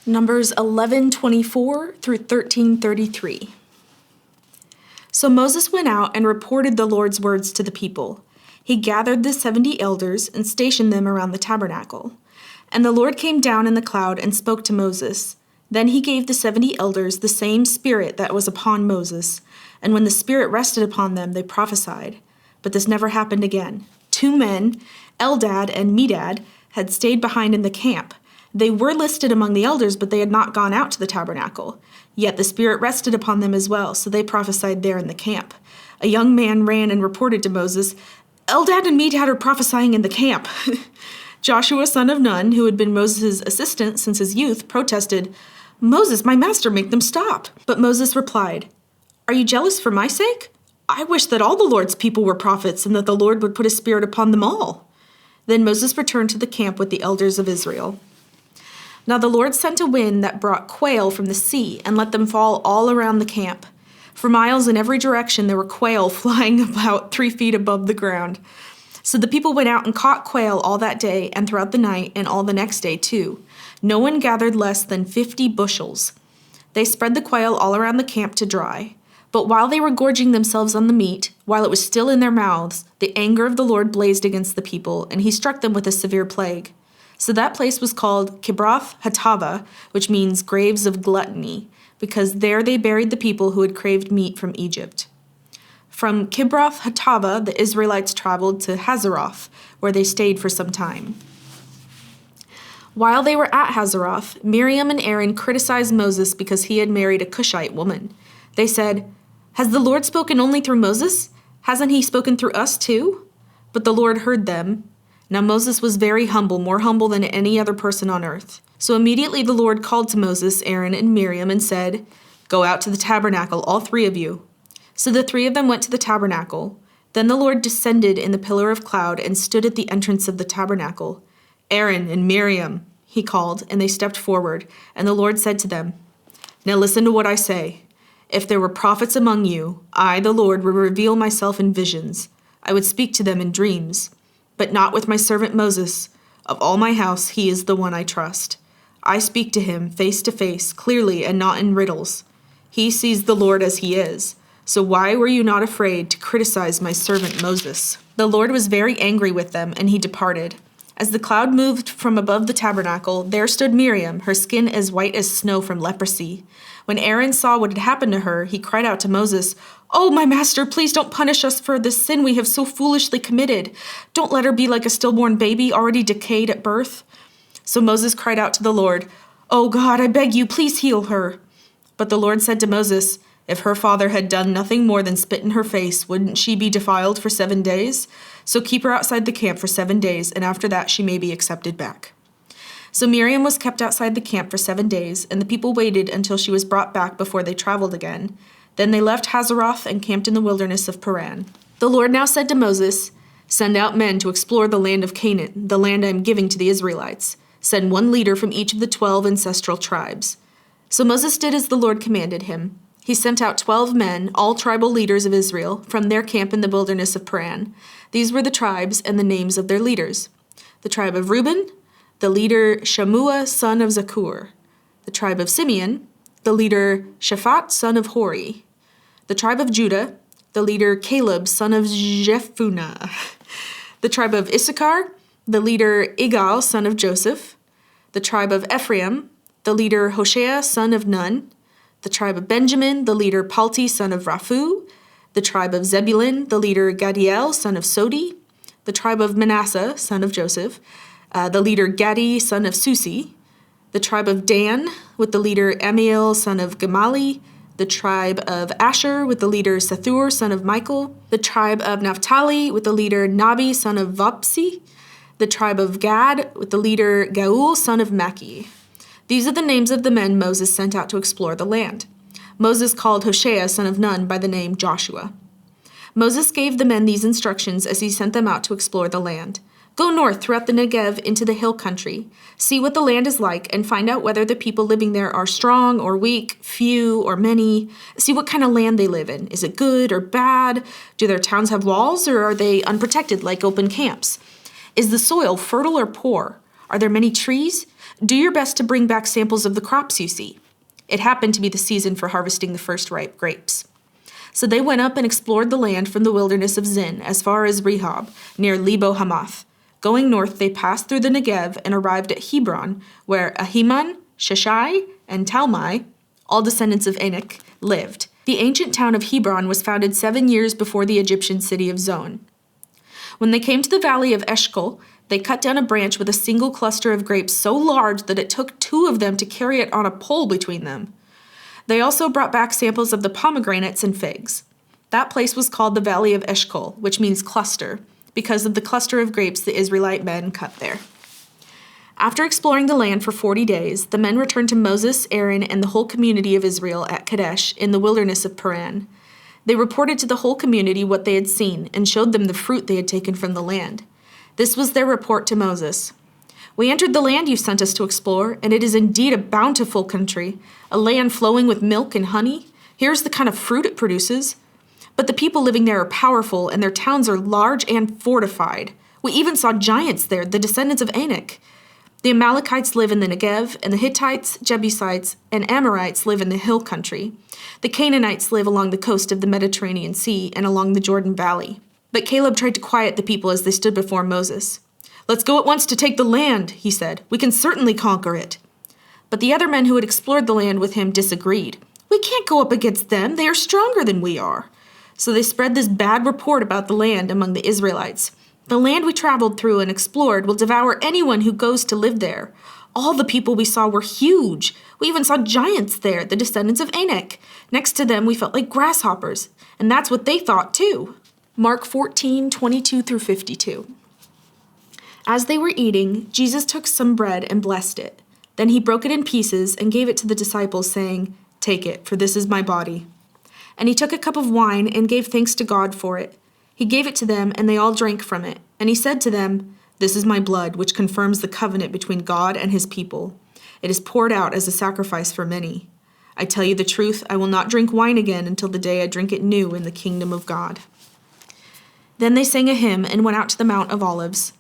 Numbers 11:24 through 13:33. So Moses went out and reported the Lord's words to the people. He gathered the 70 elders and stationed them around the tabernacle. And the Lord came down in the cloud and spoke to Moses. Then he gave the 70 elders the same spirit that was upon Moses. And when the spirit rested upon them, they prophesied. But this never happened again. 2 men, Eldad and Medad, had stayed behind in the camp. They were listed among the elders, but they had not gone out to the tabernacle. Yet the Spirit rested upon them as well, so they prophesied there in the camp. A young man ran and reported to Moses, "Eldad and Medad are prophesying in the camp." Joshua, son of Nun, who had been Moses' assistant since his youth, protested, "Moses, my master, make them stop." But Moses replied, "Are you jealous for my sake? I wish that all the Lord's people were prophets and that the Lord would put his Spirit upon them all." Then Moses returned to the camp with the elders of Israel. Now the Lord sent a wind that brought quail from the sea and let them fall all around the camp. For miles in every direction there were quail flying about 3 feet above the ground. So the people went out and caught quail all that day and throughout the night and all the next day too. No one gathered less than 50 bushels. They spread the quail all around the camp to dry. But while they were gorging themselves on the meat, while it was still in their mouths, the anger of the Lord blazed against the people, and he struck them with a severe plague. So that place was called Kibroth Hattava, which means graves of gluttony, because there they buried the people who had craved meat from Egypt. From Kibroth Hattava, the Israelites traveled to Hazeroth, where they stayed for some time. While they were at Hazeroth, Miriam and Aaron criticized Moses because he had married a Cushite woman. They said, "Has the Lord spoken only through Moses? Hasn't he spoken through us too?" But the Lord heard them. Now Moses was very humble, more humble than any other person on earth. So immediately the Lord called to Moses, Aaron, and Miriam and said, "Go out to the tabernacle, all 3 of you." So the 3 of them went to the tabernacle. Then the Lord descended in the pillar of cloud and stood at the entrance of the tabernacle. "Aaron and Miriam," he called, and they stepped forward. And the Lord said to them, "Now listen to what I say. If there were prophets among you, I, the Lord, would reveal myself in visions. I would speak to them in dreams. But not with my servant Moses. Of all my house, he is the one I trust. I speak to him face to face, clearly and not in riddles. He sees the Lord as he is. So why were you not afraid to criticize my servant Moses?" The Lord was very angry with them, and he departed. As the cloud moved from above the tabernacle, there stood Miriam, her skin as white as snow from leprosy. When Aaron saw what had happened to her, he cried out to Moses, "Oh, my master, please don't punish us for this sin we have so foolishly committed. Don't let her be like a stillborn baby already decayed at birth." So Moses cried out to the Lord, "Oh God, I beg you, please heal her." But the Lord said to Moses, "If her father had done nothing more than spit in her face, wouldn't she be defiled for 7 days? So keep her outside the camp for 7 days, and after that she may be accepted back." So Miriam was kept outside the camp for 7 days, and the people waited until she was brought back before they traveled again. Then they left Hazeroth and camped in the wilderness of Paran. The Lord now said to Moses, "Send out men to explore the land of Canaan, the land I am giving to the Israelites. Send 1 leader from each of the 12 ancestral tribes." So Moses did as the Lord commanded him. He sent out 12 men, all tribal leaders of Israel, from their camp in the wilderness of Paran. These were the tribes and the names of their leaders. The tribe of Reuben, the leader Shammua, son of Zakur. The tribe of Simeon, the leader Shaphat, son of Hori. The tribe of Judah, the leader Caleb, son of Jephunneh. The tribe of Issachar, the leader Igal, son of Joseph. The tribe of Ephraim, the leader Hoshea, son of Nun. The tribe of Benjamin, the leader Palti, son of Raphu. The tribe of Zebulun, the leader Gadiel, son of Sodi. The tribe of Manasseh, son of Joseph. The leader Gadi, son of Susi. The tribe of Dan, with the leader Amiel, son of Gamali. The tribe of Asher, with the leader Sethur, son of Michael. The tribe of Naphtali, with the leader Nabi, son of Vopsi. The tribe of Gad, with the leader Gaul, son of Maki. These are the names of the men Moses sent out to explore the land. Moses called Hoshea, son of Nun, by the name Joshua. Moses gave the men these instructions as he sent them out to explore the land. "Go north throughout the Negev into the hill country. See what the land is like and find out whether the people living there are strong or weak, few or many. See what kind of land they live in. Is it good or bad? Do their towns have walls or are they unprotected like open camps? Is the soil fertile or poor? Are there many trees? Do your best to bring back samples of the crops you see." It happened to be the season for harvesting the first ripe grapes. So they went up and explored the land from the wilderness of Zin as far as Rehob, near Lebo Hamath. Going north, they passed through the Negev and arrived at Hebron, where Ahiman, Sheshai, and Talmai, all descendants of Anak, lived. The ancient town of Hebron was founded 7 years before the Egyptian city of Zon. When they came to the valley of Eshcol, they cut down a branch with a single cluster of grapes so large that it took 2 of them to carry it on a pole between them. They also brought back samples of the pomegranates and figs. That place was called the Valley of Eshcol, which means cluster, because of the cluster of grapes the Israelite men cut there. After exploring the land for 40 days, the men returned to Moses, Aaron, and the whole community of Israel at Kadesh in the wilderness of Paran. They reported to the whole community what they had seen and showed them the fruit they had taken from the land. This was their report to Moses. "We entered the land you sent us to explore, and it is indeed a bountiful country, a land flowing with milk and honey. Here's the kind of fruit it produces. But the people living there are powerful, and their towns are large and fortified. We even saw giants there, the descendants of Anak. The Amalekites live in the Negev, and the Hittites, Jebusites, and Amorites live in the hill country. The Canaanites live along the coast of the Mediterranean Sea and along the Jordan Valley." But Caleb tried to quiet the people as they stood before Moses. "Let's go at once to take the land," he said. "We can certainly conquer it." But the other men who had explored the land with him disagreed. "We can't go up against them. They are stronger than we are." So they spread this bad report about the land among the Israelites. "The land we traveled through and explored will devour anyone who goes to live there. All the people we saw were huge. We even saw giants there, the descendants of Anak. Next to them, we felt like grasshoppers, and that's what they thought too." Mark 14:22-52. As they were eating, Jesus took some bread and blessed it. Then he broke it in pieces and gave it to the disciples, saying, "Take it, for this is my body." And he took a cup of wine and gave thanks to God for it. He gave it to them, and they all drank from it. And he said to them, "This is my blood, which confirms the covenant between God and his people. It is poured out as a sacrifice for many. I tell you the truth, I will not drink wine again until the day I drink it new in the kingdom of God." Then they sang a hymn and went out to the Mount of Olives.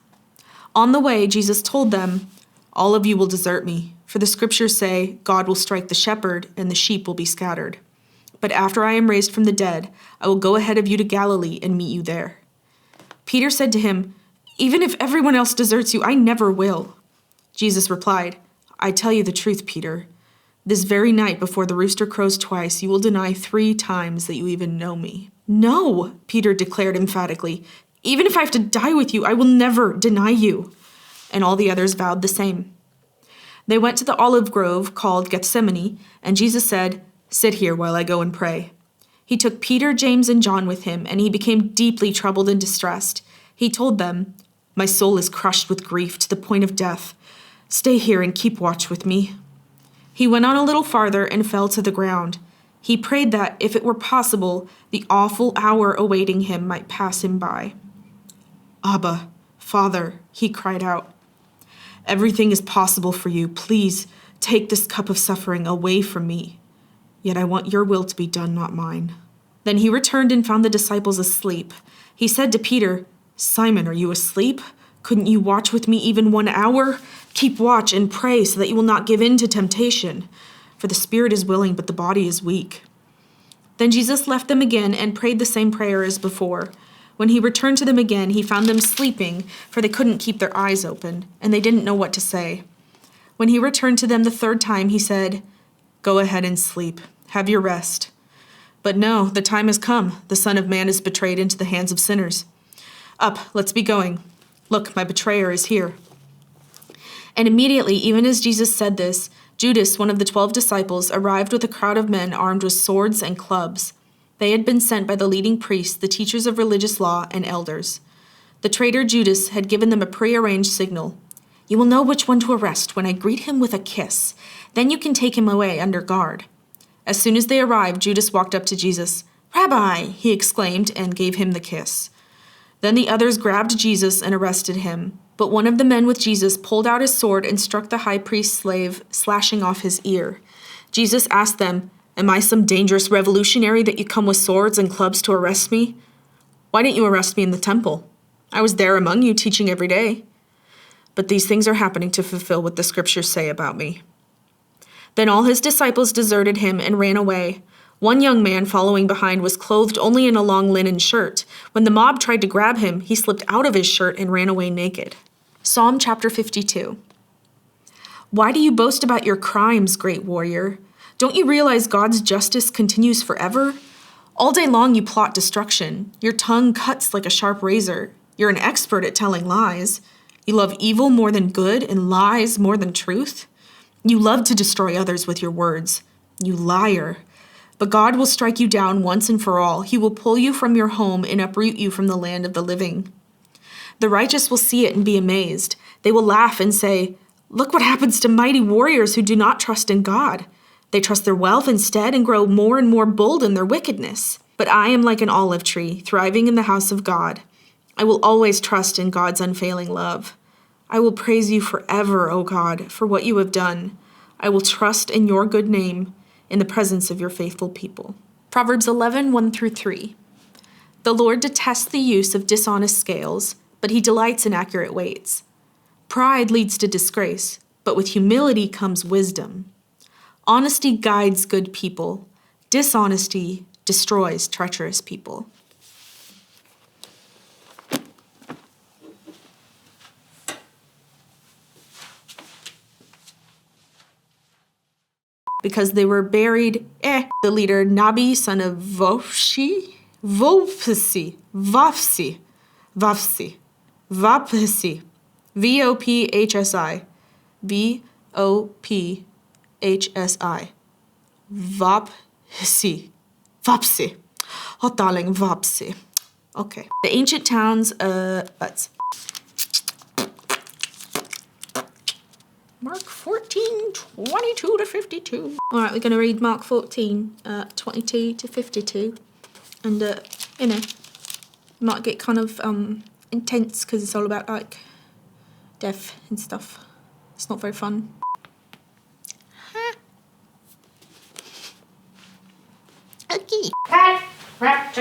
On the way, Jesus told them, "All of you will desert me, for the scriptures say, God will strike the shepherd, and the sheep will be scattered. But after I am raised from the dead, I will go ahead of you to Galilee and meet you there." Peter said to him, "Even if everyone else deserts you, I never will." Jesus replied, "I tell you the truth, Peter. This very night before the rooster crows twice, you will deny 3 times that you even know me." "No," Peter declared emphatically. "Even if I have to die with you, I will never deny you." And all the others vowed the same. They went to the olive grove called Gethsemane, and Jesus said, "Sit here while I go and pray." He took Peter, James, and John with him, and he became deeply troubled and distressed. He told them, "My soul is crushed with grief to the point of death. Stay here and keep watch with me." He went on a little farther and fell to the ground. He prayed that, if it were possible, the awful hour awaiting him might pass him by. "Abba, Father," he cried out, "everything is possible for you. Please take this cup of suffering away from me. Yet I want your will to be done, not mine." Then he returned and found the disciples asleep. He said to Peter, "Simon, are you asleep? Couldn't you watch with me even 1 hour? Keep watch and pray so that you will not give in to temptation. For the spirit is willing, but the body is weak." Then Jesus left them again and prayed the same prayer as before. When he returned to them again, he found them sleeping, for they couldn't keep their eyes open, and they didn't know what to say. When he returned to them the 3rd time, he said, "Go ahead and sleep. Have your rest." But no, the time has come. The Son of Man is betrayed into the hands of sinners. Up, let's be going. Look, my betrayer is here. And immediately, even as Jesus said this, Judas, one of the 12 disciples, arrived with a crowd of men armed with swords and clubs. They had been sent by the leading priests, the teachers of religious law, and elders. The traitor Judas had given them a prearranged signal. "You will know which one to arrest when I greet him with a kiss. Then you can take him away under guard." As soon as they arrived, Judas walked up to Jesus. "Rabbi," he exclaimed, and gave him the kiss. Then the others grabbed Jesus and arrested him. But one of the men with Jesus pulled out his sword and struck the high priest's slave, slashing off his ear. Jesus asked them, "Am I some dangerous revolutionary that you come with swords and clubs to arrest me? Why didn't you arrest me in the temple? I was there among you teaching every day." but these things are happening to fulfill what the scriptures say about me." Then all his disciples deserted him and ran away. One young man following behind was clothed only in a long linen shirt. When the mob tried to grab him, he slipped out of his shirt and ran away naked. Psalm chapter 52. Why do you boast about your crimes, great warrior? Don't you realize God's justice continues forever? All day long you plot destruction. Your tongue cuts like a sharp razor. You're an expert at telling lies. You love evil more than good and lies more than truth. You love to destroy others with your words. You liar. But God will strike you down once and for all. He will pull you from your home and uproot you from the land of the living. The righteous will see it and be amazed. They will laugh and say, "Look what happens to mighty warriors who do not trust in God. They trust their wealth instead and grow more and more bold in their wickedness. But I am like an olive tree, thriving in the house of God. I will always trust in God's unfailing love. I will praise you forever, O God, for what you have done. I will trust in your good name in the presence of your faithful people." Proverbs 11, 1-3. The Lord detests the use of dishonest scales, but he delights in accurate weights. Pride leads to disgrace, but with humility comes wisdom. Honesty guides good people. Dishonesty destroys treacherous people. Because they were buried, the leader Nabi, son of Vopsi, Vopsi, Vopsi, V-O-P-H-S-I, V-O-P-H-S-I, Vopsi. Oh, darling, Vopsi. Okay. The ancient towns, Mark 14, 22-52. All right, we're going to read Mark 14, 22-52. And, might get kind of intense because it's all about, like, death and stuff. It's not very fun. Okay. Cut! Rap,